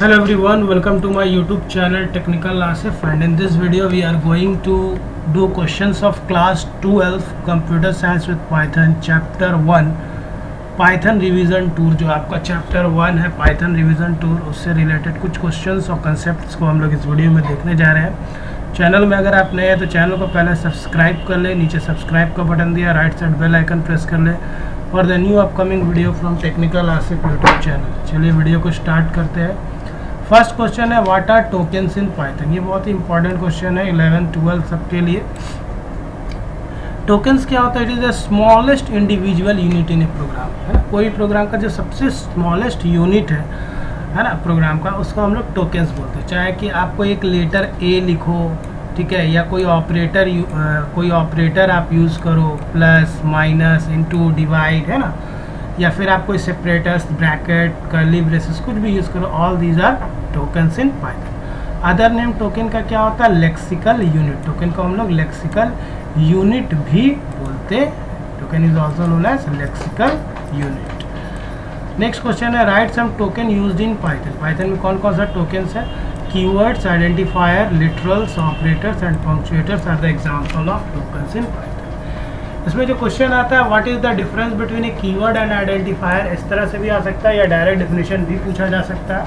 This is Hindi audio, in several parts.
Hello everyone, welcome to my YouTube channel Technical Asif, and in this video we are going to do questions of class 12 Computer Science with Python Chapter 1 Python Revision Tour। जो आपका Chapter 1 है Python Revision Tour, उससे रिलेटेड कुछ क्वेश्चंस और कंसेप्ट्स को हम लोग इस वीडियो में देखने जा रहे हैं। चैनल में अगर आप नए हैं तो चैनल को पहले सब्सक्राइब कर ले, नीचे सब्सक्राइब का बटन दिया, right side bell icon press कर ले for the new upcoming video from technical Asif YouTube channel. चलिए वीडियो को स्टार्ट करते हैं। फर्स्ट क्वेश्चन है what are tokens in Python. ये बहुत ही इंपॉर्टेंट क्वेश्चन है 11 12 सबके लिए। टोकन्स क्या होता है? It is the smallest individual unit in a program, है ना। कोई प्रोग्राम का जो सबसे स्मॉलेस्ट यूनिट है ना प्रोग्राम का, उसको हम लोग टोकन्स बोलते हैं। चाहे कि आपको एक लेटर ए लिखो, ठीक है, या कोई ऑपरेटर आप यूज़ करो, प्लस माइनस इनटू डिवाइड, है ना, या फिर आप कोई सेपरेटर्स, ब्रैकेट, कर्ली ब्रेसेस कुछ भी यूज़ करो, all these are tokens in Python. Other name token का क्या होता है? Lexical unit. टोकन को हम लोग लेक्सिकल यूनिट भी बोलते। Token is also known as lexical unit. Next question है write some token used in Python. Python में कौन कौन सा टोकन्स है? Keywords, identifiers, literals, operators and punctuators are the example of tokens in Python. इसमें जो क्वेश्चन आता है what is the difference between a keyword and identifier, इस तरह से भी आ सकता है या डायरेक्ट डेफिनेशन भी पूछा जा सकता है।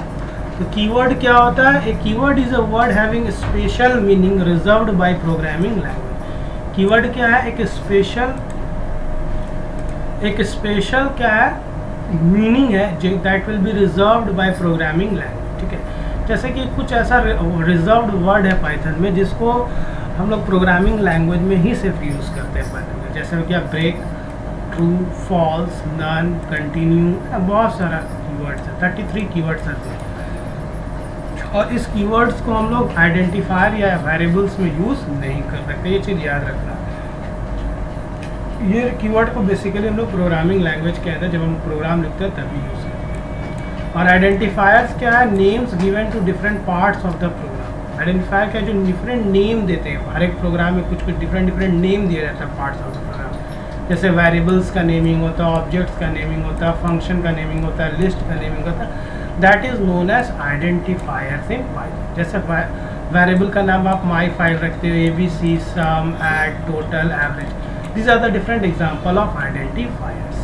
तो कीवर्ड क्या होता है? A keyword is a word having special meaning reserved by programming language. Keyword क्या है? एक स्पेशल क्या है मीनिंग है जो that will be reserved by programming language, ठीक है। जैसे कि कुछ ऐसा रिजर्व्ड वर्ड है पाइथन में जिसको हम लोग प्रोग्रामिंग लैंग्वेज में ही सिर्फ यूज़ करते हैं पाइथन में, जैसे क्या break, true, false, none, continue, बहुत सारा कीवर्ड्स है, 33 कीवर्ड्स आते हैं। और इस कीवर्ड्स को हम लोग आइडेंटिफायर या वेरिएबल्स में यूज़ नहीं कर सकते, ये चीज़ याद रखना। ये कीवर्ड को बेसिकली हम लोग प्रोग्रामिंग लैंग्वेज कहते हैं, जब हम प्रोग्राम लिखते हैं तभी यूज़ करते हैं। और आइडेंटिफायर्स क्या है? Names given to different parts of the program. Identifier क्या है? जो डिफरेंट नेम देते हैं, हर एक प्रोग्राम में कुछ डिफरेंट नेम दिया जाता है पार्ट्स ऑफ द प्रोग्राम। जैसे वेरिएबल्स का नेमिंग होता है, ऑब्जेक्ट्स का नेमिंग होता है, फंक्शन का नेमिंग होता है, लिस्ट का नेमिंग होता है, that is known as identifiers in Python. जैसे वेरिएबल का नाम आप माई फाइल रखते हो, ABC, sum, add, total, average, these are the different example of identifiers.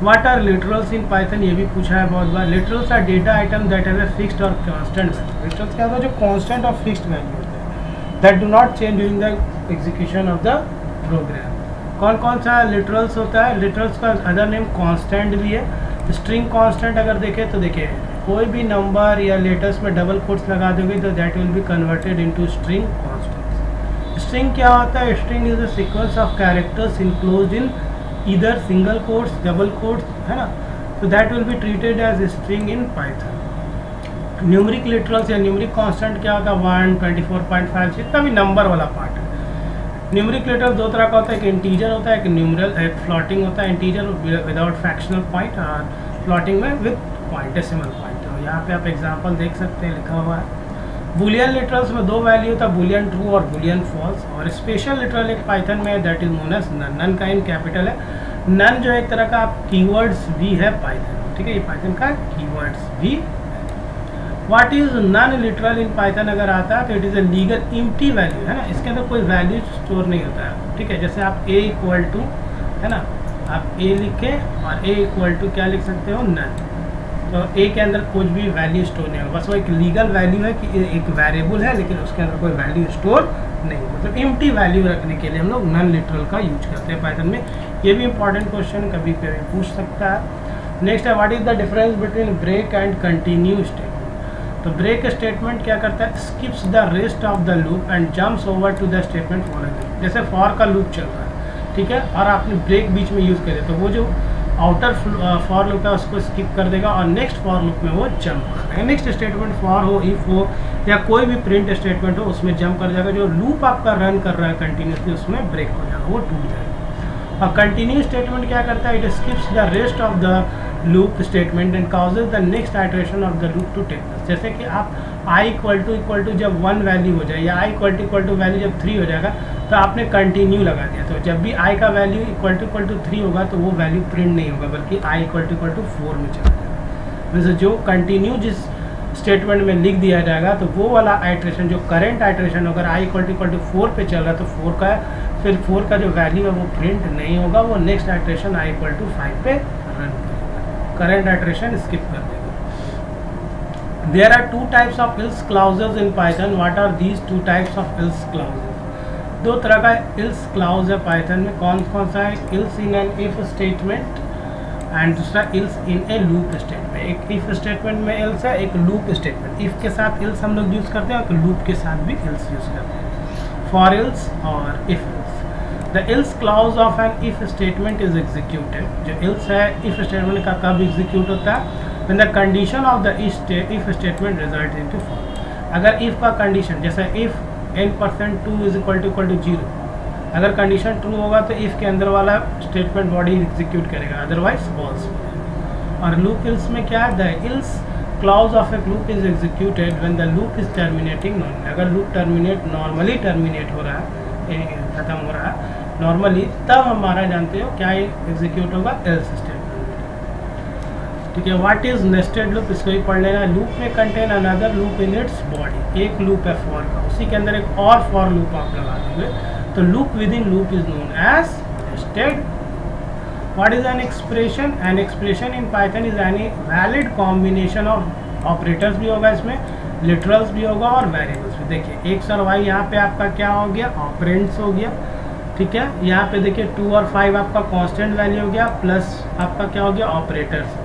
What are literals in Python, ये भी पूछा है बहुत बार। Literals are data item that have a fixed और कांस्टेंट वैल्यू। लिटरल्स क्या होता है? जो कांस्टेंट और फिक्स्ड वैल्यू होते हैं, that do not change during the execution of the program. कौन कौन सा लिटरल्स होता है? लिटरल्स का अदर नेम कांस्टेंट भी है। स्ट्रिंग कांस्टेंट अगर देखें तो देखिए कोई भी नंबर या लेटर्स में डबल कोट्स लगा दोगे तो that will be converted into string constant. String क्या होता है? String is a sequence of characters enclosed in either single quotes, double quotes, है ना, so that will be treated as a string in Python. Numeric literals या न्यूमरिक कांस्टेंट क्या होता है? 1, 24.5, जितना भी नंबर वाला पार्ट है। न्यूमरिक लिटरल दो तरह का होता है, एक इंटीजर होता है, एक न्यूमरल, एक फ्लोटिंग होता है। इंटीजर विदाउट फ्रैक्शनल पॉइंट और फ्लोटिंग में विद पॉइंट, डेसिमल पॉइंट। तो यहाँ पे आप एग्जाम्पल देख सकते हैं, लिखा हुआ है। बुलियन लिटरल्स में दो वैल्यू होता है, बुलियन ट्रू और बुलियन फॉल्स। और स्पेशल लिटरल एक पाइथन में है, that is known as none. None का इन कैपिटल है। नन जो एक तरह का आप कीवर्ड्स भी है पाइथन, ठीक है, ये पाइथन का कीवर्ड्स भी। What is none literal in Python अगर आता है तो it is a legal empty value, है ना, इसके अंदर कोई वैल्यू स्टोर नहीं होता है, ठीक है। जैसे आप a इक्वल टू, है ना, आप a लिखे और a इक्वल टू क्या लिख सकते हो? नन। तो ए के अंदर कुछ भी वैल्यू स्टोर नहीं होगा, बस वो एक लीगल वैल्यू है कि एक वेरिएबल है लेकिन उसके अंदर कोई वैल्यू स्टोर नहीं, मतलब एम्प्टी वैल्यू रखने के लिए हम लोग नन लिटरल का यूज करते हैं पाइथन में। ये भी इंपॉर्टेंट क्वेश्चन कभी कभी पूछ सकता है। नेक्स्ट है what is the difference between break and continue statement. तो ब्रेक स्टेटमेंट क्या करता है? Skips the rest of the loop and jumps over to the statement following. जैसे फॉर का लूप चल रहा है, ठीक है, और आपने ब्रेक बीच में यूज़ कर दिया तो वो जो आउटर फॉर लूप है उसको स्किप कर देगा और नेक्स्ट फॉर लूप में वो जंप कर देगा। नेक्स्ट स्टेटमेंट फॉर हो, इफ हो, या कोई भी प्रिंट स्टेटमेंट हो उसमें जंप कर जाएगा। जो लूप आपका रन कर रहा है कंटिन्यूसली उसमें ब्रेक हो जाएगा, वो टूट जाएगा। और कंटिन्यू स्टेटमेंट क्या करता है? It skips the rest of the loop statement and causes the next iteration of the loop to take place. जैसे कि आप i इक्वल टू जब 1 वैल्यू हो जाए या i इक्वल टू वैल्यू जब 3 हो जाएगा तो आपने कंटिन्यू लगा दिया, तो जब भी i का वैल्यू इक्वल टू 3 होगा तो वो वैल्यू प्रिंट नहीं होगा बल्कि i इक्वल टू 4 में चला जाएगा। वैसे जो कंटिन्यू जिस स्टेटमेंट में लिख दिया जाएगा, तो वो वाला आइट्रेशन जो करंट आइट्रेशन अगर i = 4 पे चल रहा है तो 4 का फिर 4 का जो वैल्यू है वो प्रिंट नहीं होगा, वो नेक्स्ट आइट्रेशन i = 5 पे रन करेगा, करंट आइट्रेशन स्किप कर देगा। There are 2 types of else clauses in Python. What are these 2 types of else clauses? 2 तरह का इल्स क्लाउज है पाइथन में। कौन कौन सा है? Else in an if statement and दूसरा else in a loop statement. एक इफ स्टेटमेंट में इल्स है, एक लूप स्टेटमेंट। इफ के साथ इल्स हम लोग यूज़ करते हैं और लूप के साथ भी इल्स यूज़ करते हैं, फॉर इल्स और if else. The else clause of an if statement is executed. जो इल्स है इफ स्टेटमेंट का कब एग्जीक्यूट होता है? When the condition of the if statement result into false. अगर इफ का कंडीशन जैसे इफ n% 2 = 0, अगर कंडीशन ट्रू होगा तो इफ के अंदर वाला स्टेटमेंट बॉडी एग्जीक्यूट करेगा, अदरवाइज फॉल्स। और लूप इल्स में क्या है? The else clause of a loop is executed when the loop is terminating normally. अगर लूप नॉर्मली टर्मिनेट हो रहा है, खत्म हो रहा है नॉर्मली, तब हमारा जानते हो क्या एग्जीक्यूट होगा? Else statement. ठीक है। What is nested loop? इसको ही पढ़ लेना। लूप में contain another loop in its body. एक लूप है फॉर का, उसी के अंदर एक और फॉर लूप आप लगा दोगे तो loop with in loop is known as nested. What is an expression? An expression in Python is any valid combination of operators भी होगा, इसमें लिटरल्स भी होगा और वेरिएबल्स भी। देखिए x और y यहाँ पे आपका क्या हो गया? ऑपरेंड्स हो गया। ठीक है। यहाँ पे देखिए 2 और 5 आपका कांस्टेंट वैल्यू हो गया, प्लस आपका क्या हो गया? ऑपरेटर्स।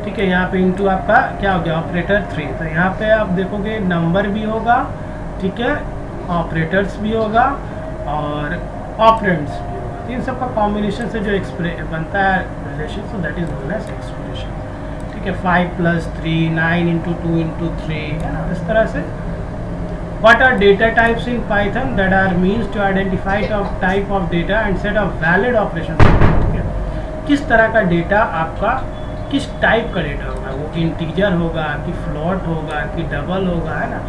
ठीक है। यहाँ पे इनटू आपका क्या हो गया? ऑपरेटर 3। तो यहाँ पे आप देखोगे नंबर भी होगा, ठीक है, ऑपरेटर्स भी होगा और ऑपरेंड्स भी होगा। इन सब का कॉम्बिनेशन से जो बनता है relation, so that is known as expression. ठीक है। 5 + 3, 9 × 2 × 3, है ना, इस तरह से। What are data types in Python? That are means to identify type of data and set of valid operations. ठीक है। किस तरह का डेटा आपका, किस टाइप का डेटा होगा? वो इंटीजर होगा कि फ्लोट होगा कि डबल होगा, है ना।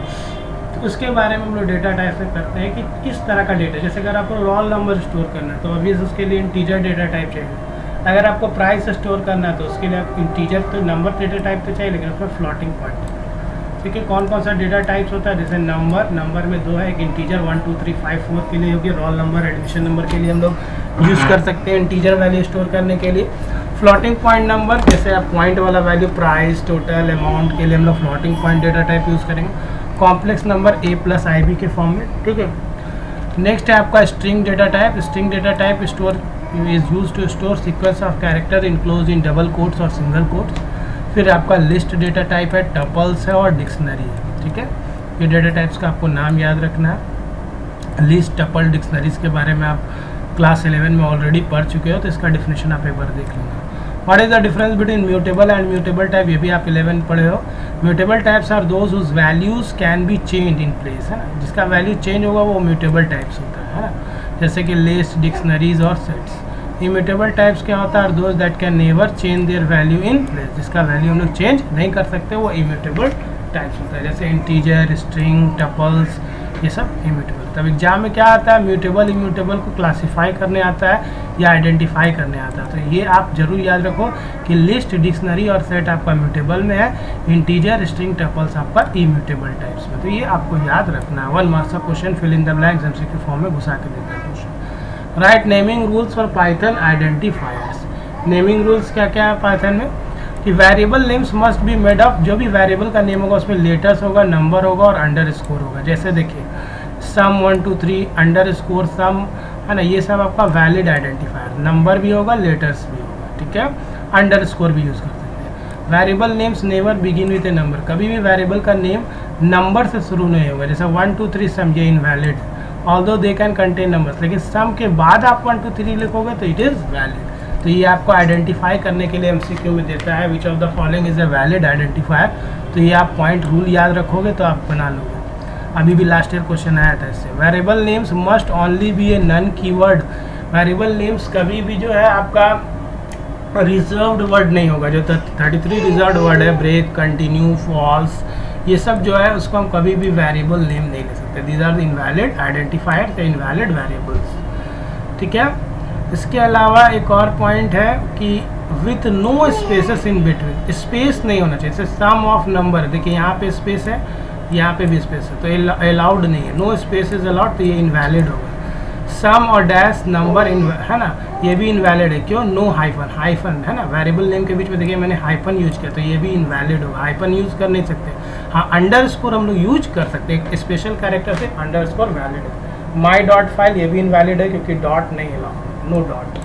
तो उसके बारे में हम लोग डेटा टाइप से करते हैं कि किस तरह का डेटा। जैसे अगर आपको रोल नंबर स्टोर करना है तो ऑब्वियस उसके लिए इंटीजर डेटा टाइप चाहिए। अगर आपको प्राइस स्टोर करना है तो उसके लिए इंटीजर तो नंबर डेटा टाइप तो चाहिए, लेकिन उसमें फ्लोटिंग पॉइंट। ठीक है। कौन कौन सा डेटा टाइप्स होता है? जैसे नंबर में 2 है, एक इंटीजर 1 2 3 5 4 के लिए होगी, रोल नंबर एडमिशन नंबर के लिए हम लोग यूज़ कर सकते हैं इंटीजर वैल्यू स्टोर करने के लिए। फ्लोटिंग पॉइंट नंबर, जैसे आप पॉइंट वाला वैल्यू प्राइस, टोटल, अमाउंट के लिए हम लोग floating point data type use करेंगे। कॉम्प्लेक्स नंबर a + ib के फॉर्म में। ठीक है। नेक्स्ट है आपका string data type. String data type store is use to store sequence of character enclose in double quotes और सिंगल कोट्स। फिर आपका लिस्ट डेटा टाइप है, टपल्स है और डिक्शनरी है। ठीक है। ये डेटा टाइप्स का आपको नाम याद रखना है। लिस्ट, टपल, डिक्शनरीज के बारे में आप क्लास 11 में ऑलरेडी पढ़ चुके हो, तो इसका डिफिनेशन आप एक बार देख लेना। What is the difference between mutable and mutable type? ये भी आप 11 पढ़े हो। Mutable types are those whose values can be change in place, है ना। जिसका वैल्यू चेंज होगा वो म्यूटेबल टाइप्स होता है ना, जैसे कि लिस्ट, डिक्शनरीज और सेट्स। इम्यूटेबल टाइप्स क्या होता है? Those that can never change their value in place. जिसका वैल्यू हम लोग चेंज नहीं कर सकते वो इम्यूटेबल टाइप्स होता है, जैसे इंटीजर, स्ट्रिंग, टपल्स, ये सब इम्यूटेबल। तब एग्जाम में क्या आता है? म्यूटेबल इम्यूटेबल को क्लासीफाई करने आता है या आइडेंटिफाई करने आता है। तो ये आप जरूर याद रखो कि लिस्ट, डिक्शनरी और सेट आपका म्यूटेबल में है, इंटीजर, स्ट्रिंग, टपल्स आपका इम्यूटेबल टाइप्स में। तो ये आपको याद रखना है। 1 मार्क्स का question fill in the blanks MCQ form में घुसा के देता है question. Write naming rules for Python identifiers. Naming rules क्या क्या है पाइथन में? कि variable names must be made up. जो भी वेरिएबल का नेम होगा उसमें लेटर्स होगा, नंबर होगा और अंडरस्कोर होगा। जैसे देखिए सम 1 2 3 अंडरस्कोर सम, है ना, ये सब आपका वैलिड आइडेंटिफायर। नंबर भी होगा, लेटर्स भी होगा। ठीक है। अंडरस्कोर भी यूज़ कर सकते हैं। Variable names never begin with A number. कभी भी वेरिएबल का नेम नंबर से शुरू नहीं होगा। जैसे 1 2 3 सम, ये invalid, although they can contain numbers, लेकिन सम के बाद आप 1 2 3 लिखोगे तो इट इज़ वैलिड। तो ये आपको आइडेंटिफाई करने के लिए एमसीक्यू में देता है, विच of the following is a valid identifier. तो ये आप पॉइंट रूल याद रखोगे तो आप बना लोगे। अभी भी लास्ट ईयर क्वेश्चन आया था इससे। Variable names must only be a non keyword. Variable names कभी भी जो है आपका रिजर्व्ड वर्ड नहीं होगा। जो 33 रिजर्व्ड वर्ड है, ब्रेक, कंटिन्यू, फॉल्स, ये सब जो है उसको हम कभी भी वेरिएबल नेम नहीं ले सकते। These are the invalid identifier, the invalid variables. ठीक है। इसके अलावा एक और पॉइंट है कि with no spaces in between, space नहीं होना चाहिए। जैसे सम ऑफ नंबर, देखिए यहाँ पे स्पेस है, यहाँ पे भी स्पेस है, तो अलाउड नहीं है, नो स्पेस इज अलाउड, तो ये इनवैलिड होगा। सम और डैश नंबर है ना, ये भी इनवैलिड है, क्यों? नो हाइफन, हाइफन है ना, वेरिएबल नेम के बीच में देखिए मैंने हाइफन यूज किया, तो ये भी इनवैलिड होगा, हाइफन यूज कर नहीं सकते। हाँ, अंडरस्कोर हम लोग यूज कर सकते हैं, एक स्पेशल कैरेक्टर से अंडरस्कोर वैलिड है। माई डॉट फाइल ये भी इनवैलिड है क्योंकि डॉट नहीं अलाउड, नो डॉट।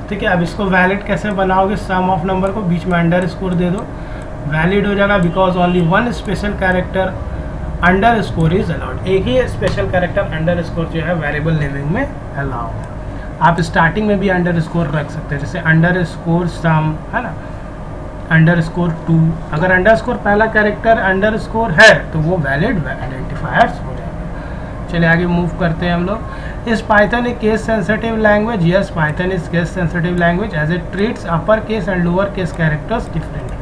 ठीक है, अब इसको वैलिड कैसे बनाओगे? सम ऑफ नंबर को बीच में अंडरस्कोर दे दो, वैलिड हो जाएगा, because only one special character underscore is allowed. एक ही स्पेशल कैरेक्टर अंडरस्कोर जो है वेरिएबल नेमिंग में अलाउ है। आप स्टार्टिंग में भी अंडरस्कोर रख सकते हैं, जैसे अंडरस्कोर सम है ना, अंडरस्कोर 2। अगर अंडरस्कोर पहला कैरेक्टर अंडरस्कोर है तो वो वैलिड आइडेंटिफायर्स हो जाएगा। चलिए आगे मूव करते हैं हम लोग। इस Python a case sensitive language? Yes, Python is case sensitive language as it treats upper case and lower case characters differently.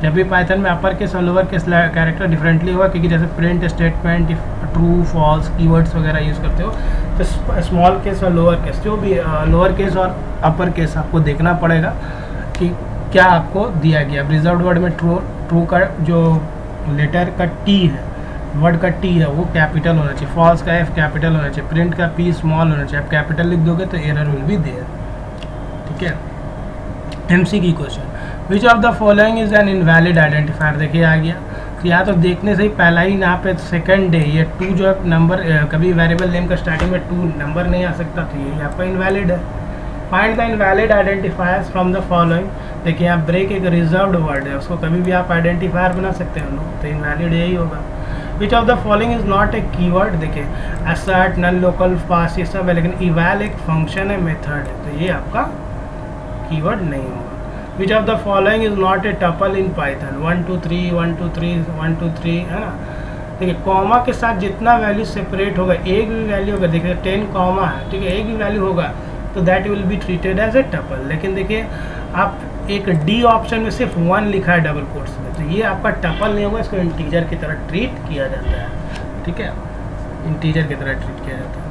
जब भी पाइथन में अपर केस और लोअर केस कैरेक्टर डिफरेंटली होगा, क्योंकि जैसे print statement, true false, keywords वगैरह यूज़ करते हो, तो स्मॉल केस और लोअर केस, जो भी लोअर केस और अपर केस आपको देखना पड़ेगा कि क्या आपको दिया गया। रिजर्व्ड वर्ड में ट्रू का जो लेटर का टी है, वर्ड का टी है, वो कैपिटल होना चाहिए, फॉल्स का एफ कैपिटल होना चाहिए, प्रिंट का पी स्मॉल होना चाहिए। आप कैपिटल लिख दोगे तो एरर विल बी देयर। ठीक है, MCQ question, which of the following is an invalid identifier? देखिए आ गया, तो यहाँ तो देखने से ही पहला ही यहाँ पे सेकंड डे, ये 2 जो है नंबर, कभी वेरिएबल नेम का स्टार्टिंग में 2 नंबर नहीं आ सकता, तो ये आपका इनवैलिड है। Find the invalid identifiers from the following. देखिए यहाँ ब्रेक एक रिजर्व्ड वर्ड है, उसको कभी भी आप आइडेंटिफायर बना सकते हैं लोग, तो इनवैलिड यही होगा। विच of the following is not a keyword? देखिए असर्ट, नन, लोकल, फास्ट, ये सब है, लेकिन इवैल एक फंक्शन है, मेथड है, तो ये आपका कीवर्ड नहीं होगा। विच of the following is not a tuple in Python? 1 2 3 1 2 3 1 2 3 है ना। देखिए कॉमा के साथ जितना वैल्यू सेपरेट होगा, एक भी वैल्यू होगा, देखिए 10 कॉमा है, ठीक है, एक भी वैल्यू होगा तो that will be treated as a tuple. लेकिन देखिए आप एक डी ऑप्शन में सिर्फ 1 लिखा है डबल कोट्स में, तो ये आपका टपल नहीं होगा, इसको इंटीजर की तरह ट्रीट किया जाता है। ठीक है, इंटीजर की तरह ट्रीट किया जाता है।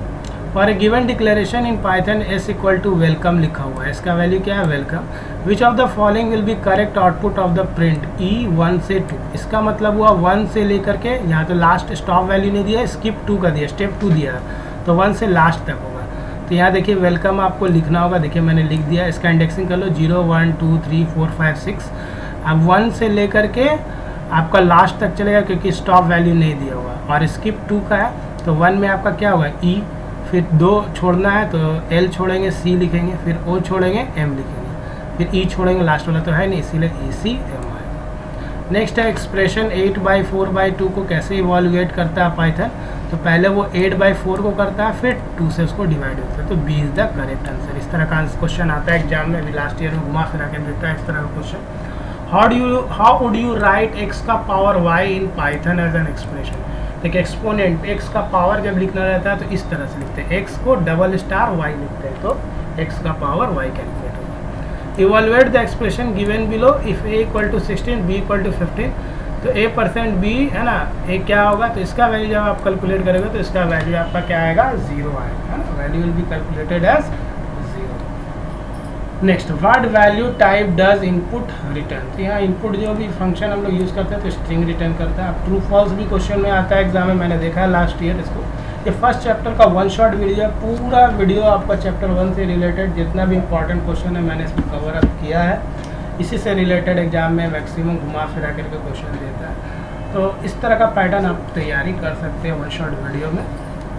For a given declaration in Python S equal to welcome लिखा हुआ है, इसका वैल्यू क्या है? Welcome. Which of the following will be correct output of the print? ई 1 से 2, इसका मतलब हुआ 1 से लेकर के, यहाँ तो लास्ट स्टॉप वैल्यू नहीं दिया, स्किप 2 का दिया, स्टेप 2 दिया, तो 1 से लास्ट तक होगा। तो यहाँ देखिए वेलकम आपको लिखना होगा, देखिए मैंने लिख दिया, इसका इंडेक्सिंग कर लो 0 1 2 3 4 5 6। अब 1 से लेकर के आपका लास्ट तक चलेगा क्योंकि स्टॉप वैल्यू नहीं दिया हुआ, और स्किप 2 का है, तो 1 में आपका क्या होगा? ई, फिर 2 छोड़ना है तो एल छोड़ेंगे, सी लिखेंगे, फिर ओ छोड़ेंगे, एम लिखेंगे, फिर ई छोड़ेंगे, लास्ट वाला तो है नहीं, इसीलिए ई सी एम आएगा। नेक्स्ट है एक्सप्रेशन 8/4/2 को कैसे इवॉल्यूएट करता है पाइथन? तो पहले वो 8/4 को करता है, फिर 2 से उसको डिवाइड होता है, तो B is the correct answer. इस तरह का क्वेश्चन आता है एग्जाम में, अभी लास्ट ईयर में घुमा फिरा के देता है इस तरह का question. How would you write X का power Y in Python as an expression? देखिए एक्सपोनेंट एक्स का पावर जब लिखना रहता है तो इस तरह से लिखते हैं, एक्स को डबल स्टार वाई लिखते हैं, तो एक्स का पावर वाई कैलकुलेट होगा। Evaluate the expression given below, if A equal to 16 B equal to 15, तो a% b है ना, ए क्या होगा, तो इसका वैल्यू जब आप कैलकुलेट करोगे तो इसका वैल्यू आपका क्या आएगा? 0 आएगा, है ना, value will be calculated as 0। Next, what value type does input return? तो यहाँ इनपुट जो भी फंक्शन हम लोग यूज़ करते हैं तो स्ट्रिंग रिटर्न करता है। ट्रू फॉल्स भी क्वेश्चन में आता है एग्जाम में, मैंने देखा है लास्ट ईयर इसको। ये फर्स्ट चैप्टर का 1 शॉट वीडियो है, पूरा वीडियो आपका चैप्टर 1 से रिलेटेड जितना भी इंपॉर्टेंट क्वेश्चन है मैंने इसको कवर अप किया है, इसी से रिलेटेड एग्जाम में मैक्सिमम घुमा फिरा करके क्वेश्चन देता है। तो इस तरह का पैटर्न आप तैयारी कर सकते हैं 1 शॉट वीडियो में।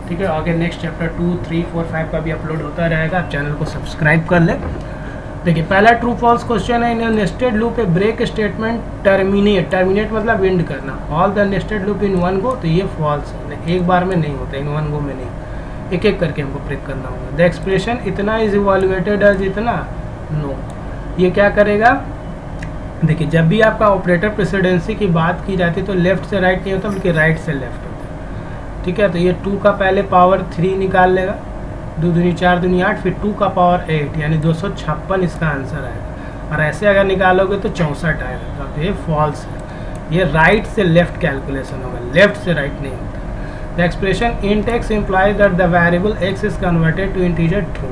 ठीक है, आगे नेक्स्ट चैप्टर 2 3 4 5 का भी अपलोड होता रहेगा, आप चैनल को सब्सक्राइब कर लें। देखिए पहला ट्रू फॉल्स क्वेश्चन है, in nested loop a break statement terminate, terminate मतलब एंड करना, all the nested loop in one go, तो ये फॉल्स है, एक बार में नहीं होता, इन वन गो में नहीं, एक एक करके हमको ब्रेक करना होगा। द एक्सप्रेशन इतना इज इवॉल्यूएटेड एज इतना, नो, ये क्या करेगा? देखिए जब भी आपका ऑपरेटर प्रेसिडेंसी की बात की जाती है तो लेफ्ट से राइट नहीं होता बल्कि राइट से लेफ्ट होता है। ठीक है, तो ये 2 का पहले पावर 3 निकाल लेगा, 2 दूनी 4 दूनी 8, फिर 2 का पावर 8 यानी 256 इसका आंसर आएगा। और ऐसे अगर निकालोगे तो 64 आएगा, तो ये फॉल्स है, ये राइट से लेफ्ट कैलकुलेशन होगा, लेफ्ट से राइट नहीं होता। The expression int x implies that the variable x is converted to integer true,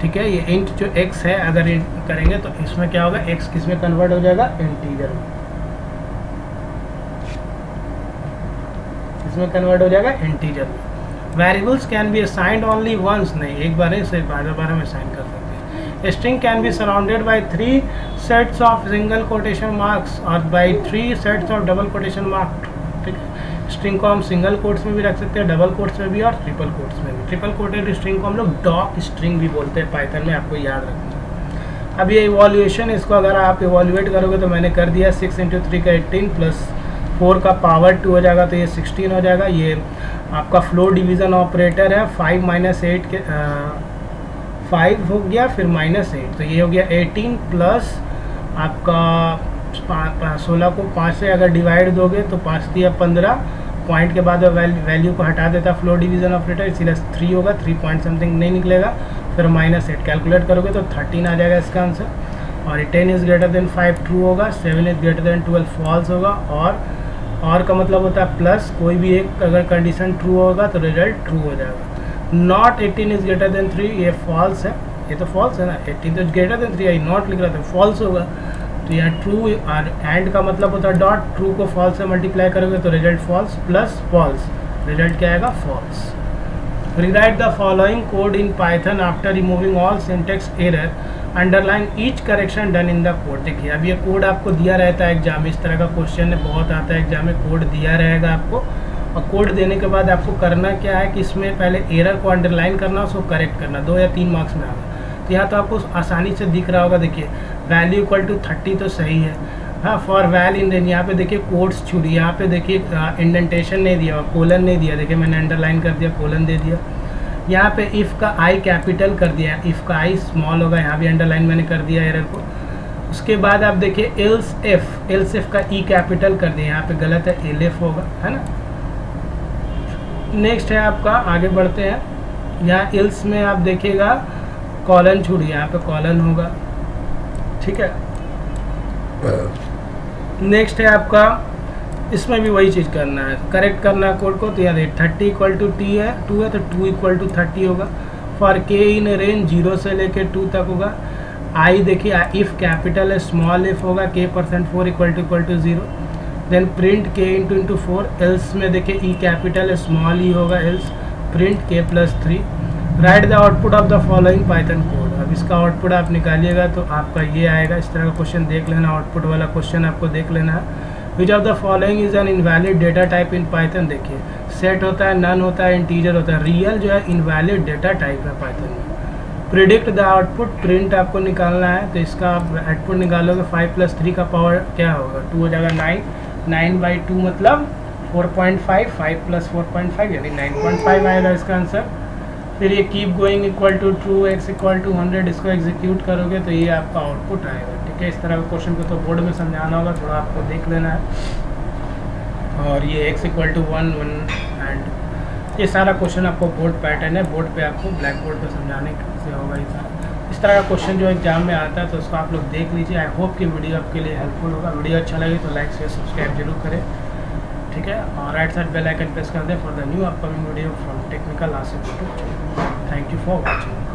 ठीक है, ये इंट जो x है अगर इंट करेंगे तो इसमें क्या होगा, x किस में कन्वर्ट हो जाएगा, इंटीजर में, इसमें कन्वर्ट हो जाएगा इंटीजर में। Variables can be assigned only once, नहीं एक बार ही सिर्फ बार बार हम असाइन कर सकते हैं। String can be surrounded by 3 sets of single quotation marks और by 3 sets of double quotation mark. ठीक है, स्ट्रिंग को हम सिंगल कोट्स में भी रख सकते हैं, डबल कोट्स में भी और ट्रिपल कोट्स में भी। ट्रिपल कोटेड स्ट्रिंग को हम लोग डॉक स्ट्रिंग भी बोलते हैं पाइथन में, आपको याद रखना। अब ये इवोल्यूशन, इसको अगर आप इवोल्यूएट करोगे तो मैंने कर दिया 6 × 3 का 18 प्लस 4 का पावर 2 हो जाएगा तो ये 16 हो जाएगा। ये आपका फ्लोर डिवीज़न ऑपरेटर है, 5 - 8 के 5 हो गया फिर -8, तो ये हो गया 18 प्लस आपका 16 को 5 से अगर डिवाइड दोगे तो 5 दिया 15, पॉइंट के बाद वैल्यू को हटा देता फ्लोर डिवीज़न ऑपरेटर, इसीलिए 3 होगा, 3 पॉइंट समथिंग नहीं निकलेगा, फिर -8 कैलकुलेट करोगे तो 13 आ जाएगा इसका आंसर। और 10 इज़ ग्रेटर देन 5 ट्रू होगा, 7 इज़ ग्रेटर देन 12 फॉल्स होगा, और का मतलब होता है प्लस, कोई भी एक अगर कंडीशन ट्रू होगा तो रिजल्ट ट्रू हो जाएगा। नॉट 18 इज़ ग्रेटर देन 3, ये फॉल्स है, ये तो फॉल्स है ना, 18 तो ग्रेटर देन 3 है, नॉट लिख रहा था फॉल्स होगा, तो यहाँ ट्रू। और एंड का मतलब होता है डॉट, ट्रू को फॉल्स से मल्टीप्लाई करोगे तो result false, plus false, result क्या आएगा, false. Rewrite the following code in Python after removing all syntax error. Underline each correction done in the code. देखिए अब ये कोड आपको दिया रहता है एग्जाम में, इस तरह का क्वेश्चन बहुत आता है एग्जाम में, कोड दिया रहेगा आपको, और कोड देने के बाद आपको करना क्या है कि इसमें पहले एरर को अंडरलाइन करना, उसको करेक्ट करना, 2 या 3 मार्क्स में आएगा। तो यहाँ तो आपको आसानी से दिख रहा होगा, देखिए वैल्यू इक्वल टू 30 तो सही है, हाँ, फॉर वैल इन देन, यहाँ पे देखिए कोड्स छुड़ी, यहाँ पे देखिए इंडेंटेशन नहीं दिया, कोलन नहीं दिया, देखिए मैंने अंडरलाइन कर दिया, कोलन दे दिया। यहाँ पे इफ़ का आई कैपिटल कर दिया, इफ़ का आई स्मॉल होगा, यहाँ भी अंडरलाइन मैंने कर दिया एरर को। उसके बाद आप देखिए एल्स इफ का ई कैपिटल कर दिया, यहाँ पे गलत है, एल एफ होगा, है ना। नेक्स्ट है आपका, आगे बढ़ते हैं, यहाँ एल्स में आप देखिएगा कॉलन छुड़ी, यहाँ पे कॉलन होगा, ठीक है। नेक्स्ट है आपका, इसमें भी वही चीज़ करना है, करेक्ट करना है कोड को। तो यहाँ 30 = t है, 2 है तो 2 = 30 होगा। फॉर के इन रेंज 0 से लेके 2 तक होगा। आई देखिए इफ़ कैपिटल है, स्मॉल इफ होगा, k%4 = 0। Then print k × 4, else में देखिए ई कैपिटल है, स्मॉल ई होगा, else print k+3। Right the output of the following Python code. अब इसका आउटपुट आप निकालिएगा तो आपका ये आएगा, इस तरह का क्वेश्चन देख लेना, आउटपुट वाला क्वेश्चन आपको देख लेना है। विच of the following is an invalid data type in Python. देखिए सेट होता है, नन होता है, इंटीजर होता है, रियल जो है इनवैलिड डेटा टाइप है पाइथन में। प्रिडिक्ट द आउटपुट, प्रिंट आपको निकालना है, तो इसका आप आउटपुट निकालोगे, 5 + 3 का पावर क्या होगा, 2 हो जाएगा, 9/2 मतलब 4.5, 5 + 4.5 यानी 9.5 आएगा इसका आंसर। फिर ये keep going equal to true, x = 100, इसको एग्जीक्यूट करोगे तो ये आपका आउटपुट आएगा, ठीक है। इस तरह का क्वेश्चन को तो बोर्ड में समझाना होगा, थोड़ा आपको देख लेना है। और ये x = 1 एंड ये सारा क्वेश्चन आपको बोर्ड पैटर्न है, बोर्ड पे आपको ब्लैक बोर्ड पे समझाने से होगा ये सारा। इस तरह का क्वेश्चन जो एग्जाम में आता है तो उसको आप लोग देख लीजिए। आई होप कि वीडियो आपके लिए हेल्पफुल होगा। वीडियो अच्छा लगे तो लाइक शेयर सब्सक्राइब जरूर करें, ठीक है। और right side bell icon press कर दें for the new upcoming video from technical Asif YouTube channel. Thank you for watching.